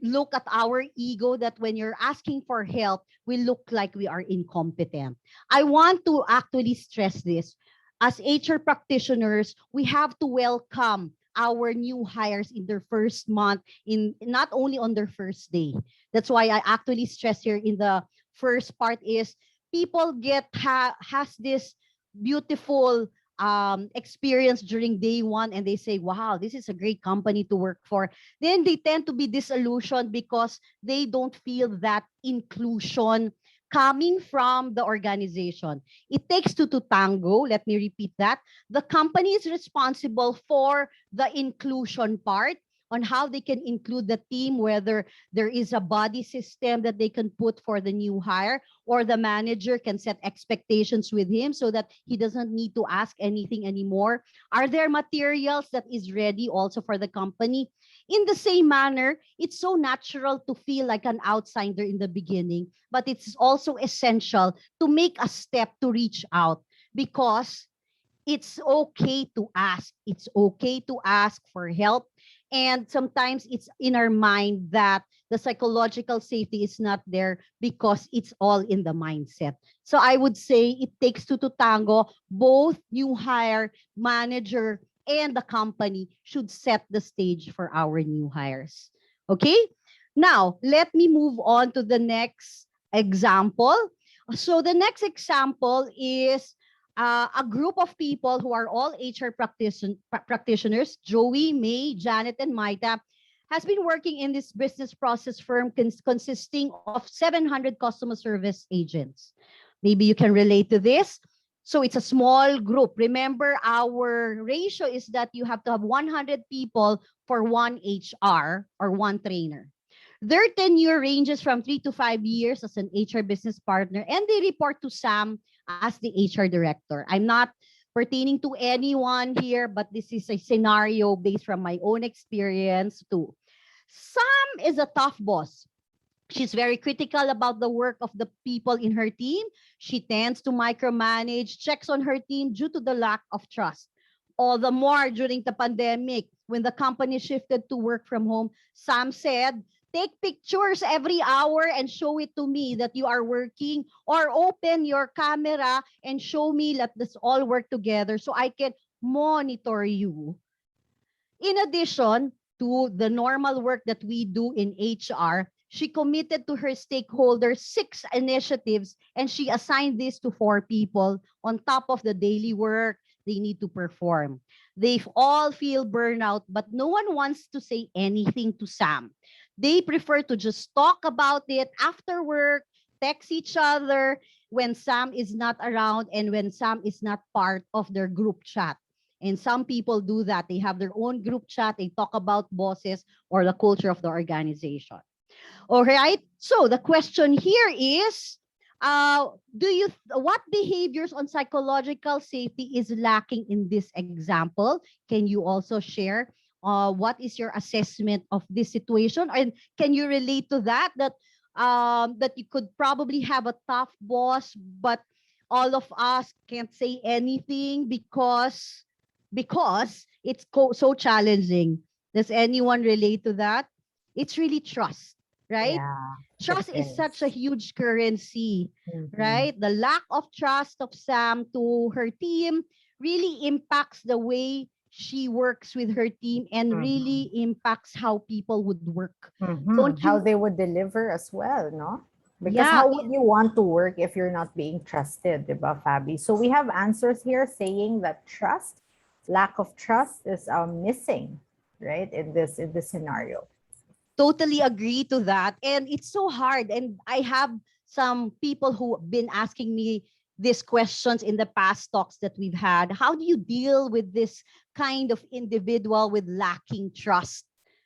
look at our ego, that when you're asking for help, we look like we are incompetent. I want to actually stress this. As HR practitioners, we have to welcome our new hires in their first month, in not only on their first day. That's why I actually stress here in the first part is people has this beautiful experience during day one, and they say, wow, this is a great company to work for. Then they tend to be disillusioned because they don't feel that inclusion coming from the organization. It takes two to tango. Let me repeat that. The company is responsible for the inclusion part, on how they can include the team, whether there is a body system that they can put for the new hire, or the manager can set expectations with him so that he doesn't need to ask anything anymore. Are there materials that is ready also for the company? In the same manner, it's so natural to feel like an outsider in the beginning, but it's also essential to make a step to reach out, because it's okay to ask. It's okay to ask for help. And sometimes it's in our mind that the psychological safety is not there because it's all in the mindset. So I would say it takes two to tango. Both new hire, manager, and the company should set the stage for our new hires. Okay? Now, let me move on to the next example. So the next example is a group of people who are all HR practitioners. Joey, May, Janet, and Maita has been working in this business process firm consisting of 700 customer service agents. Maybe you can relate to this. So it's a small group. Remember, our ratio is that you have to have 100 people for one HR or one trainer. Their tenure ranges from 3 to 5 years as an HR business partner, and they report to Sam as the HR director. I'm not pertaining to anyone here, but this is a scenario based from my own experience too. Sam is a tough boss. She's very critical about the work of the people in her team. She tends to micromanage, checks on her team due to the lack of trust. All the more during the pandemic, when the company shifted to work from home, Sam said, take pictures every hour and show it to me that you are working, or open your camera and show me that this all work together so I can monitor you. In addition to the normal work that we do in HR, she committed to her stakeholders 6 initiatives, and she assigned this to 4 people on top of the daily work they need to perform. They all feel burnout, but no one wants to say anything to Sam. They prefer to just talk about it after work, text each other when Sam is not around and when Sam is not part of their group chat. And some people do that. They have their own group chat. They talk about bosses or the culture of the organization. All right. So the question here is, what behaviors on psychological safety is lacking in this example? Can you also share what is your assessment of this situation? And can you relate to that? That you could probably have a tough boss, but all of us can't say anything because it's so challenging. Does anyone relate to that? It's really trust, right? Yeah, Trust it is such a is. huge currency, Mhm. right? The lack of trust of Sam to her team really impacts the way she works with her team and Mhm. really impacts how people would work. Mhm. Don't How you? they would deliver as well, no? Because Yeah, how would you want to work if you're not being trusted, diba, Fabi? So we have answers here saying that lack of trust is missing, right? In this scenario. totally agree to that. And it's so hard. And I have some people who have been asking me these questions in the past talks that we've had. How do you deal with this kind of individual with lacking trust,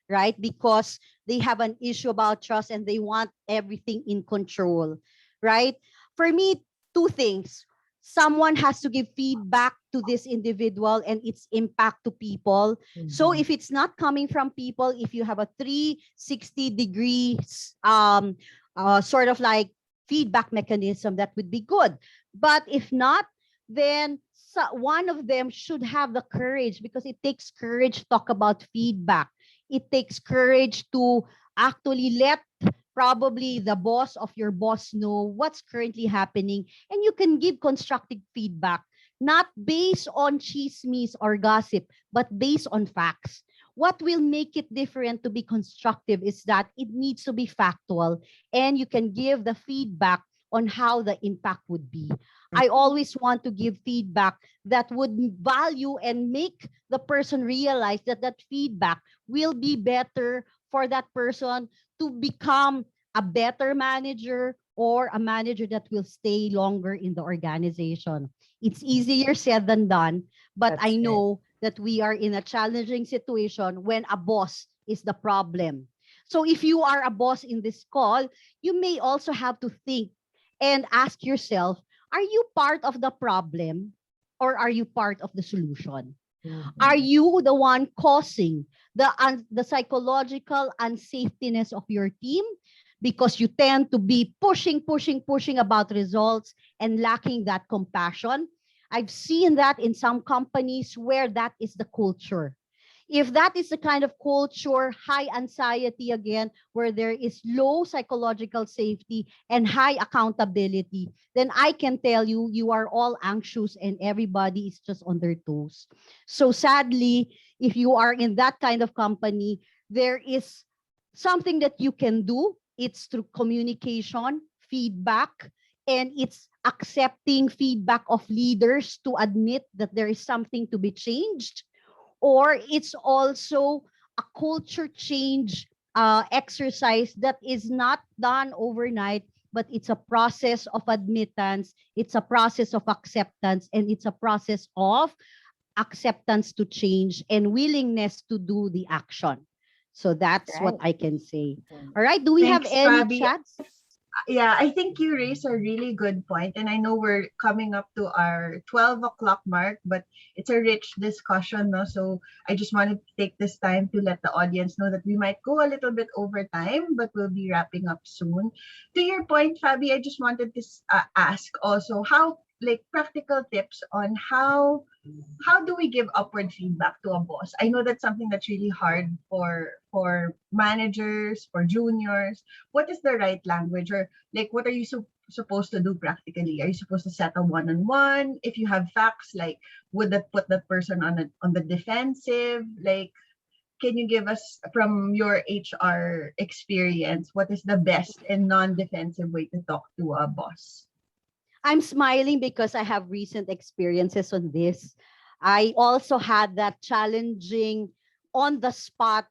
right? Because they have an issue about trust and they want everything in control, right? For me, two things. Someone has to give feedback to this individual and its impact to people. So if it's not coming from people, if you have a 360 degrees sort of like feedback mechanism, that would be good. But if not, then one of them should have the courage, because it takes courage to talk about feedback. It takes courage to actually let probably the boss of your boss know what's currently happening, and you can give constructive feedback, not based on chismes or gossip, but based on facts. What will make it different to be constructive is that it needs to be factual, and you can give the feedback on how the impact would be. I always want to give feedback that would value and make the person realize that that feedback will be better for that person to become a better manager, or a manager that will stay longer in the organization. It's easier said than done, but That's I right. know that we are in a challenging situation when a boss is the problem. So if you are a boss in this call, you may also have to think and ask yourself, are you part of the problem or are you part of the solution? Are you the one causing the psychological unsafetyness of your team, because you tend to be pushing about results and lacking that compassion? I've seen that in some companies where that is the culture. If that is the kind of culture, high anxiety again, where there is low psychological safety and high accountability, then I can tell you, you are all anxious and everybody is just on their toes. So sadly, if you are in that kind of company, there is something that you can do. It's through communication, feedback, and it's accepting feedback of leaders to admit that there is something to be changed, or it's also a culture change exercise that is not done overnight, but it's a process of admittance, it's a process of acceptance, and it's a process of acceptance to change and willingness to do the action. So that's what Right. I can say. All right, do we have Thanks, any Fabi. chats? Yeah, I think you raised a really good point, and I know we're coming up to our 12 o'clock mark, but it's a rich discussion, no? So I just wanted to take this time to let the audience know that we might go a little bit over time, but we'll be wrapping up soon. To your point, Fabi, I just wanted to ask also how, like, practical tips on how do we give upward feedback to a boss? I know that's something that's really hard for managers, for juniors. What is the right language, or like what are you supposed to do practically? Are you supposed to set a one-on-one? If you have facts, like would that put that person on the defensive? Like, can you give us from your HR experience what is the best and non-defensive way to talk to a boss? I'm smiling because I have recent experiences on this. I also had that challenging on the spot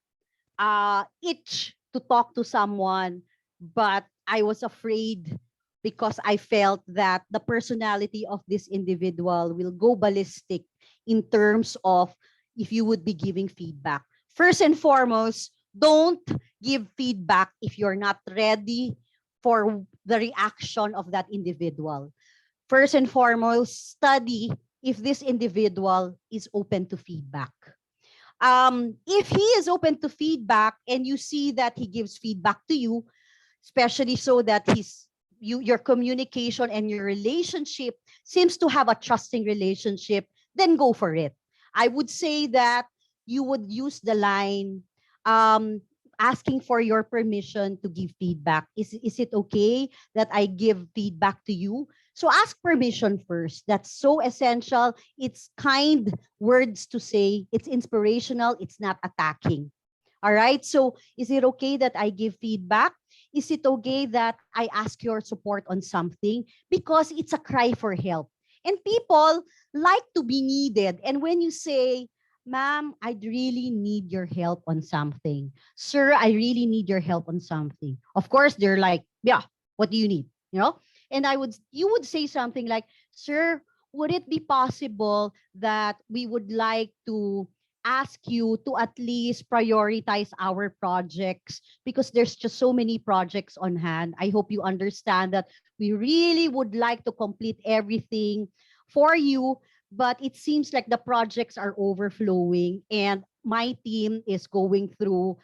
itch to talk to someone, but I was afraid because I felt that the personality of this individual will go ballistic in terms of if you would be giving feedback. First and foremost, don't give feedback if you're not ready for the reaction of that individual. First and foremost, study if this individual is open to feedback. If he is open to feedback and you see that he gives feedback to you, especially so that your communication and your relationship seems to have a trusting relationship, then go for it. I would say that you would use the line, um, asking for your permission to give feedback. Is it okay that I give feedback to you? So ask permission first. That's so essential. It's kind words to say. It's inspirational. It's not attacking. All right. So is it okay that I give feedback? Is it okay that I ask your support on something? Because it's a cry for help. And people like to be needed. And when you say, ma'am, I'd really need your help on something. Sir, I really need your help on something. Of course, they're like, yeah, what do you need? You know? And you would say something like, sir, would it be possible that we would like to ask you to at least prioritize our projects because there's just so many projects on hand. I hope you understand that we really would like to complete everything for you, but it seems like the projects are overflowing and my team is going through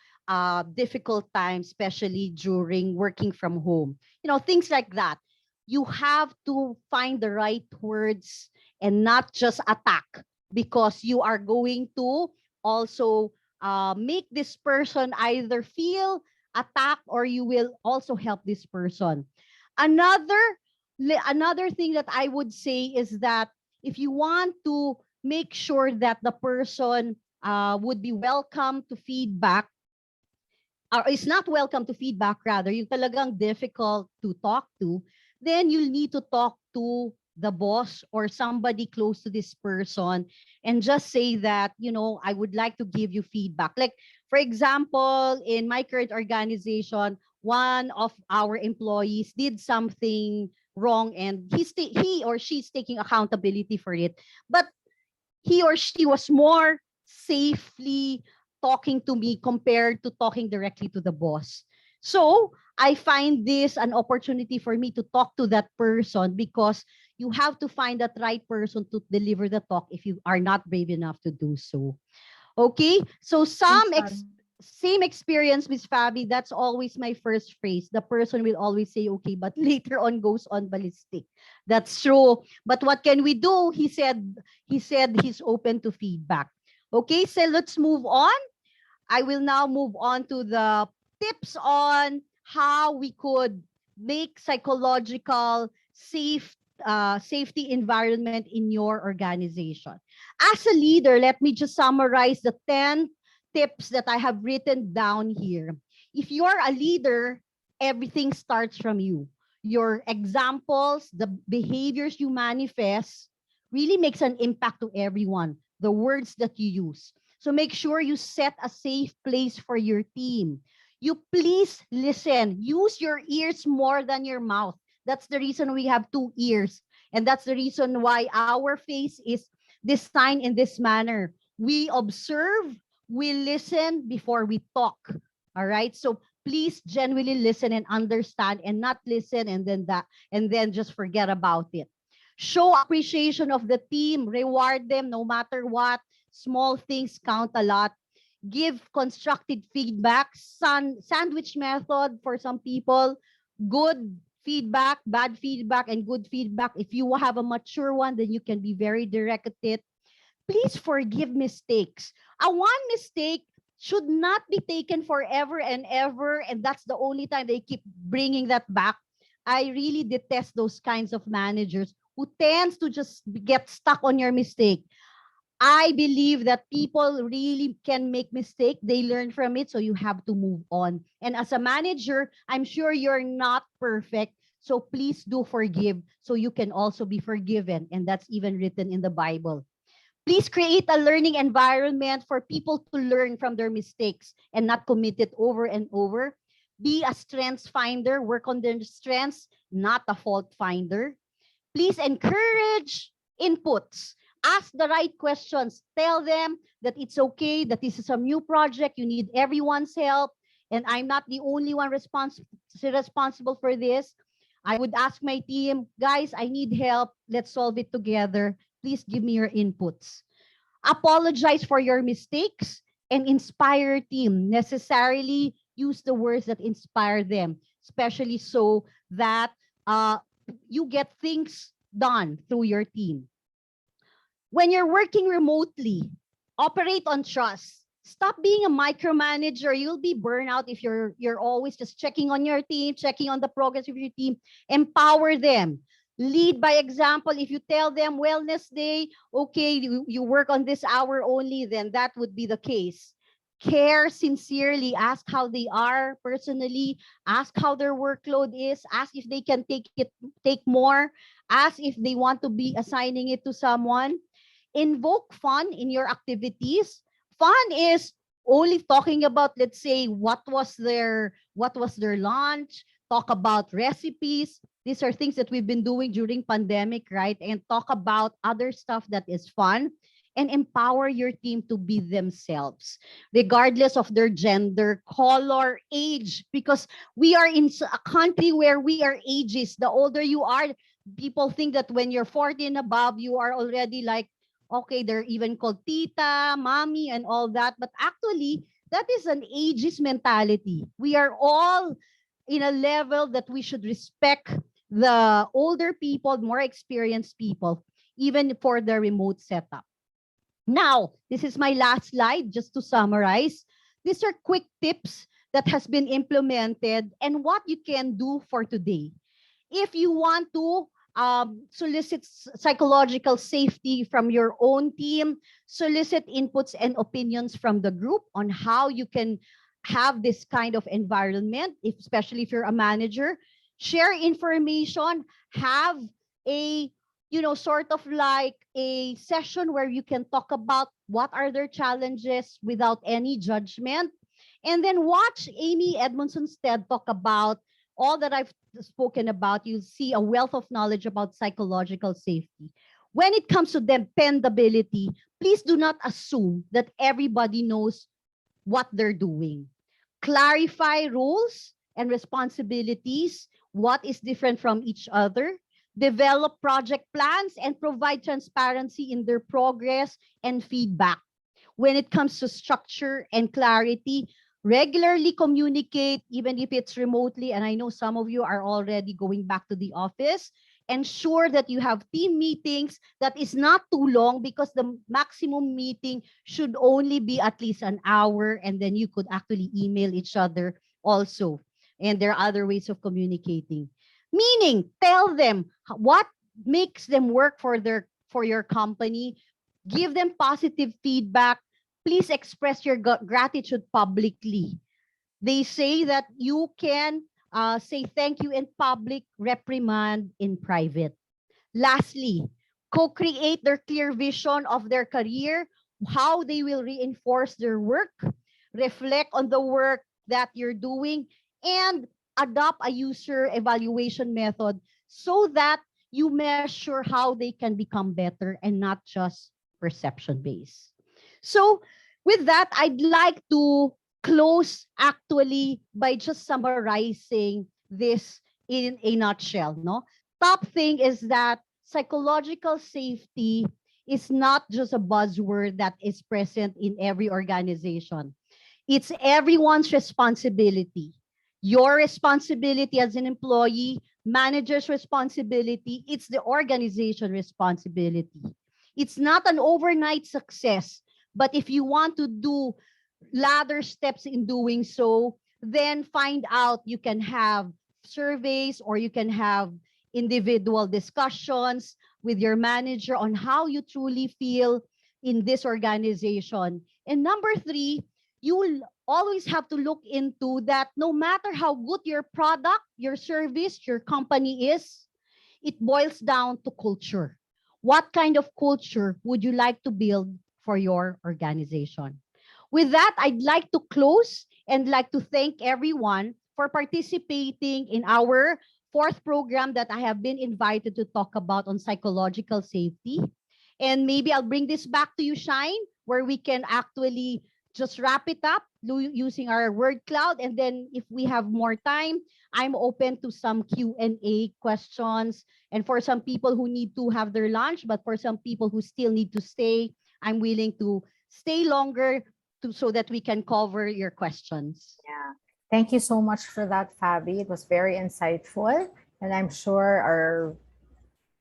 difficult times, especially during working from home. Things like that. You have to find the right words and not just attack because you are going to also make this person either feel attacked or you will also help this person. Another another thing that I would say is that if you want to make sure that the person would be welcome to feedback, or is not welcome to feedback rather, yung talagang difficult to talk to, then you'll need to talk to the boss or somebody close to this person and just say that, I would like to give you feedback. Like, for example, in my current organization, one of our employees did something wrong and he or she's taking accountability for it. But he or she was more safely talking to me compared to talking directly to the boss. So I find this an opportunity for me to talk to that person because you have to find that right person to deliver the talk if you are not brave enough to do so. Okay, so Thanks, same experience, Miss Fabi. That's always my first phrase. The person will always say, okay, but later on goes on ballistic. That's true. But what can we do? He said he's open to feedback. Okay, so let's move on. I will now move on to the tips on how we could make psychological safety environment in your organization. As a leader, let me just summarize the 10 tips that I have written down here. If you're a leader, everything starts from you. Your examples, the behaviors you manifest really makes an impact to everyone. The words that you use. So make sure you set a safe place for your team. You please listen. Use your ears more than your mouth. That's the reason we have two ears. And that's the reason why our face is designed in this manner. We observe, we listen before we talk. All right. So please genuinely listen and understand and not listen and then just forget about it. Show appreciation of the team, reward them no matter what. Small things count a lot. Give constructive feedback, sandwich method for some people, good feedback, bad feedback, and good feedback. If you have a mature one, then you can be very direct at it. Please forgive mistakes. A one mistake should not be taken forever and ever, and that's the only time they keep bringing that back. I really detest those kinds of managers who tends to just get stuck on your mistake. I believe that people really can make mistake. They learn from it, so you have to move on. And as a manager, I'm sure you're not perfect, so please do forgive so you can also be forgiven. And that's even written in the Bible. Please create a learning environment for people to learn from their mistakes and not commit it over and over. Be a strengths finder, work on their strengths, not a fault finder. Please encourage inputs. Ask the right questions. Tell them that it's okay, that this is a new project. You need everyone's help. And I'm not the only one responsible for this. I would ask my team, guys, I need help. Let's solve it together. Please give me your inputs. Apologize for your mistakes and inspire your team. Necessarily use the words that inspire them, especially so that you get things done through your team. When you're working remotely, operate on trust. Stop being a micromanager. You'll be burnout if you're always just checking on your team, checking on the progress of your team. Empower them. Lead by example. If you tell them wellness day, okay, you work on this hour only, then that would be the case. Care sincerely. Ask how they are personally. Ask how their workload is. Ask if they can take more. Ask if they want to be assigning it to someone. Invoke fun in your activities. Fun is only talking about, let's say, what was their lunch, talk about recipes. These are things that we've been doing during pandemic, right? And talk about other stuff that is fun. and empower your team to be themselves, regardless of their gender, color, age, because we are in a country where we are ageist. The older you are, people think that when you're 40 and above, you are already like, okay, they're even called tita, mommy, and all that. But actually, that is an ageist mentality. We are all in a level that we should respect the older people, more experienced people, even for the remote setup. Now, this is my last slide, just to summarize. These are quick tips that has been implemented and what you can do for today. If you want to solicit psychological safety from your own team, solicit inputs and opinions from the group on how you can have this kind of environment, especially if you're a manager, share information, have a sort of like a session where you can talk about what are their challenges without any judgment. And then watch Amy Edmondson's TED talk about all that I've spoken about. You'll see a wealth of knowledge about psychological safety. When it comes to dependability, please do not assume that everybody knows what they're doing. Clarify roles and responsibilities, what is different from each other. Develop project plans and provide transparency in their progress and feedback. When it comes to structure and clarity, regularly communicate, even if it's remotely. And I know some of you are already going back to the office. Ensure that you have team meetings that is not too long, because the maximum meeting should only be at least an hour, and then you could actually email each other also. And there are other ways of communicating. Meaning, tell them what makes them work for your company. Give them positive feedback. Please express your gratitude publicly. They say that you can say thank you in public, reprimand in private. Lastly, co-create their clear vision of their career, how they will reinforce their work, reflect on the work that you're doing, and adopt a user evaluation method so that you measure how they can become better and not just perception based. So with that, I'd like to close actually by just summarizing this in a nutshell. No, top thing is that psychological safety is not just a buzzword that is present in every organization. It's everyone's responsibility. Your responsibility as an employee, manager's responsibility, it's the organization responsibility. It's not an overnight success, but if you want to do ladder steps in doing so, then find out. You can have surveys or you can have individual discussions with your manager on how you truly feel in this organization. And number three, you will always have to look into that no matter how good your product, your service, your company is, it boils down to culture. What kind of culture would you like to build for your organization? With that, I'd like to close and like to thank everyone for participating in our fourth program that I have been invited to talk about on psychological safety. And maybe I'll bring this back to you, Shyne, where we can actually just wrap it up using our word cloud. And then if we have more time, I'm open to some Q&A questions. And for some people who need to have their lunch, but for some people who still need to stay, I'm willing to stay longer so that we can cover your questions. Yeah. Thank you so much for that, Fabi. It was very insightful. And I'm sure our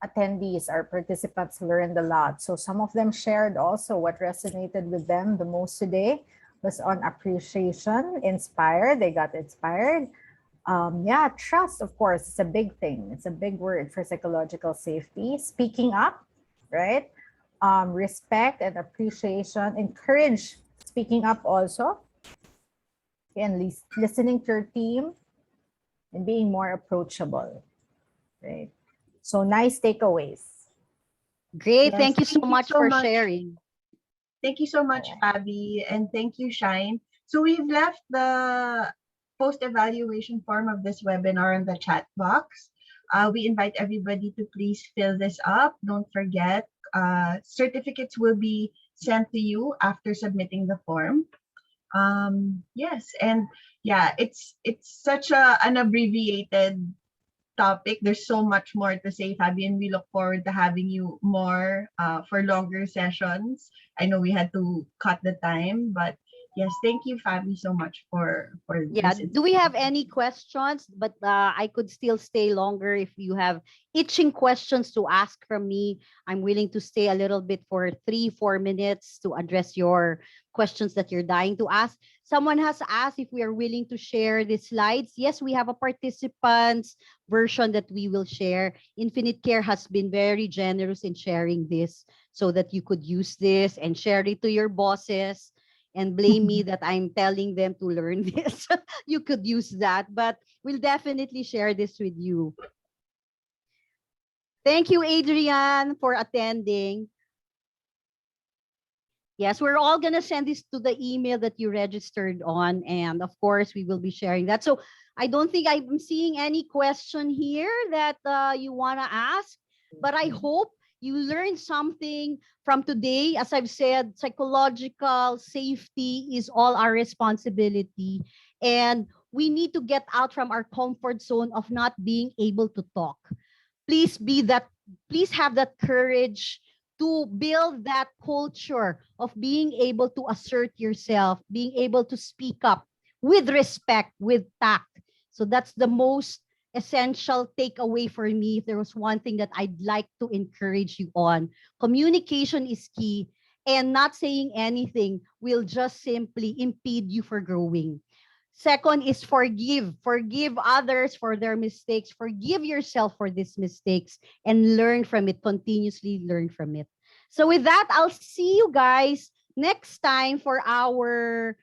attendees, our participants learned a lot. So some of them shared also what resonated with them the most today was on appreciation, inspired. They got inspired. Yeah, trust, of course, it's a big thing. It's a big word for psychological safety. Speaking up, right? Respect and appreciation, encourage speaking up also, and listening to your team and being more approachable, right? So nice takeaways. Great. Yes, Thank you so much for much. sharing. Thank you so much, Fabi, and thank you, Shyne. So we've left the post-evaluation form of this webinar in the chat box. We invite everybody to please fill this up. Don't forget, certificates will be sent to you after submitting the form. Yes, and yeah, it's such an abbreviated topic. There's so much more to say, Fabi, and we look forward to having you more for longer sessions. I know we had to cut the time, but yes, thank you, Fabi, so much for Yeah. this. Do we have any questions? But I could still stay longer if you have itching questions to ask from me. I'm willing to stay a little bit for 3-4 minutes to address your questions that you're dying to ask. Someone has asked if we are willing to share the slides. Yes, we have a participants version that we will share. Infinite Care has been very generous in sharing this so that you could use this and share it to your bosses and blame me that I'm telling them to learn this. You could use that, but we'll definitely share this with you. Thank you, Adrian, for attending. Yes, we're all going to send this to the email that you registered on. And of course, we will be sharing that. So I don't think I'm seeing any question here that you want to ask, but I hope you learned something from today. As I've said, psychological safety is all our responsibility. And we need to get out from our comfort zone of not being able to talk. Please have that courage to build that culture of being able to assert yourself, being able to speak up with respect, with tact. So that's the most essential takeaway for me. If there was one thing that I'd like to encourage you on, communication is key, and not saying anything will just simply impede you for growing. Second is forgive. Forgive others for their mistakes. Forgive yourself for these mistakes and learn from it. Continuously learn from it. So with that, I'll see you guys next time for our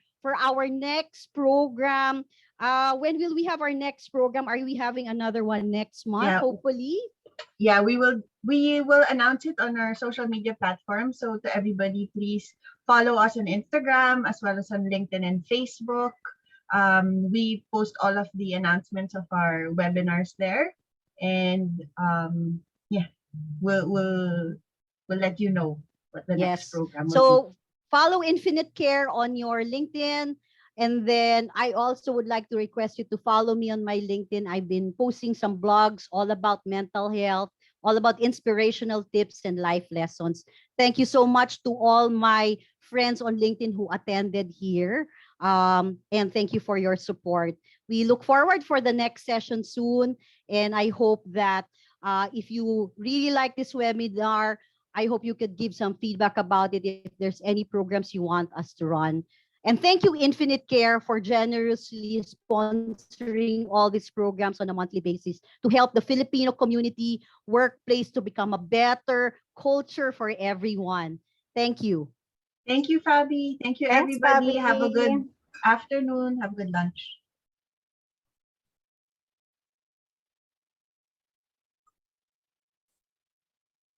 next program. When will we have our next program? Are we having another one next month? Yeah. Hopefully. Yeah, we will announce it on our social media platform. So to everybody, please follow us on Instagram as well as on LinkedIn and Facebook. We post all of the announcements of our webinars there, and yeah, we'll let you know what the next Yes. program will be. So follow Infinite Care on your LinkedIn. And then I also would like to request you to follow me on my LinkedIn. I've been posting some blogs all about mental health, all about inspirational tips and life lessons. Thank you so much to all my friends on LinkedIn who attended here. And thank you for your support. We look forward for the next session soon. And I hope that if you really like this webinar, I hope you could give some feedback about it if there's any programs you want us to run. And thank you, Infinite Care, for generously sponsoring all these programs on a monthly basis to help the Filipino community workplace to become a better culture for everyone. Thank you. Thank you, Fabi. Thank you, Thanks, everybody. Have a Fabi. good afternoon. Have a good lunch.